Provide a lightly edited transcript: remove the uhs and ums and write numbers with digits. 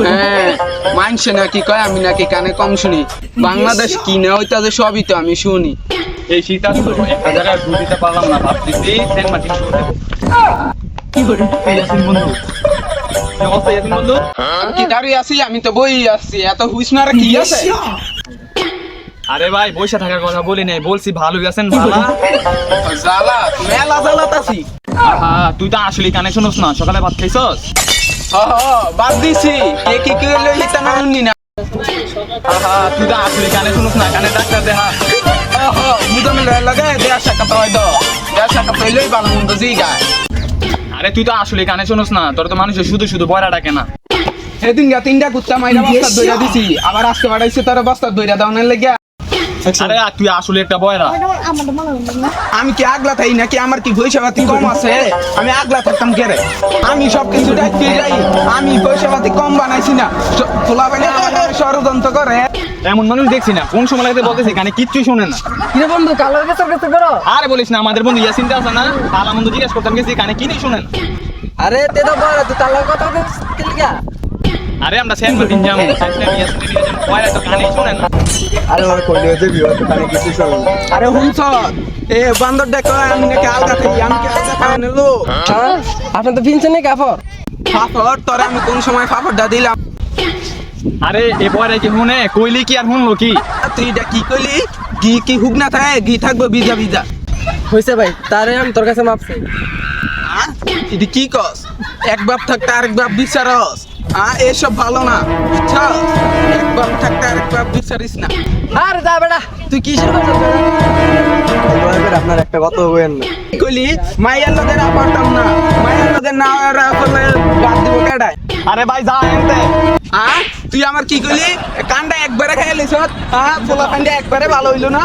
হ্যাঁ মানছে নাকি কয় আমি নাকি কানে কম শুনি। বাংলাদেশ কিনে হইতাছে সবই তো আমি শুনি। এই শীত আসলো একটা জায়গায় ঘুর দিতে পারলাম না, ভাবতেছি সেন্ট মার্টিন শো দেবো। ইয়াসিন বন্ধু, কি অবস্থা ইয়াসিন বন্ধু? কি দাঁড়িয়ে আছি? আমি তো বই আসছি, এত হুইস মারা কি আছে? আরে ভাই বসে থাকার কথা বলি নাই, বলছি ভালোই আছেন ভালা। জ্বালা মেলা জ্বালাতাছি। আহা তুই তো আসলে কানে শুনোস না, সকালে ভাত খাইছস? হ বাদ দিছি। কে কি কইলো হিতা না শুনি না। আহা তুই তো আসলে কানে শুনোস না, কানে ডাক্তার দেখা। মুদম লাগে দেয়া শাকা তো হয়তো দেয়া শাকা তৈলই ভালো মন্দ জিগায়। আরে তুই তো আসলে কানে শুনোস না, তোর তো মানুষের শুধু শুধু বয়রা ডাকে না। সেদিন গা তিনটা কুত্তা মাইরা বস্তা দইরা দিছি, আবার আজকে বাড়াইছে তার বস্তা দইরা দাওনের লেগে। আরে তুই আসলে একটা বয়রা। আমি কি আগলা থাই নাকি? আমার কি পয়সাপাতি কম আছে? আমি আগলা থাকতাম কে রে? আমি সব কিছু দেখতে যাই, আমি পয়সাপাতি কম বানাইছি না। খোলা বাইরে আমার ষড়যন্ত্র করে। এমন মানুষ দেখছি না, কোন সময় লাগতে বলতেছি কানে কিচ্ছুই শোনে না। কিরে বন্ধু কালার গেছে করো? আরে বলিস না, আমাদের বন্ধু ইয়াসিন আছে না, তালা বন্ধু জিজ্ঞেস করতাম গেছি কানে কি নেই শোনেন। আরে তেদা বড় তুই কালার কথা বলছিস কি লাগা? আরে আমরা সেন্ট মার্টিন যাবো, বয়রা তো কানেই শোনে না। আরে ওর কইলে যে বিয়ে তো কানে কিছু শুনে না। আরে হুনছ এ বান্দর দেখো আমি নাকি আলগা থাকি? আমি কি আলগা খাওয়া নিলো? হ্যাঁ আপনি তো ফিনছেন না কাফর? ফাফর তোরে আমি কোন সময় ফাফরটা দিলাম? আরে এ বয়রা কি শুনে? কইলি কি আর শুনলো কি? তুই এটা কি কইলি? ঘি কি হুক না থাকে? ঘি থাকবো ভিজা ভিজা। হইছে ভাই তারে আমি তোর কাছে মাপছি। এটা কি কস? এক বাপ থাকতে আরেক বাপ বিচারস? এসব ভালো না বুঝছস? এক বাপ থাকতে আরেক বাপ বিচারিস না। আরে যা বেটা তুই কি শুরু করছিস? আপনার একটা কথা হইেন না। কি কইলি? মাইয়ার লোকের পারতাম না, মাইয়ার লোকের না করলে বাদ দিব কেডায়? আরে ভাই যা এনতে। তুই আমার কি কইলি? কানটা একবারে খাইলিস? পোলা কান্ডা একবারে ভালো হইলো না।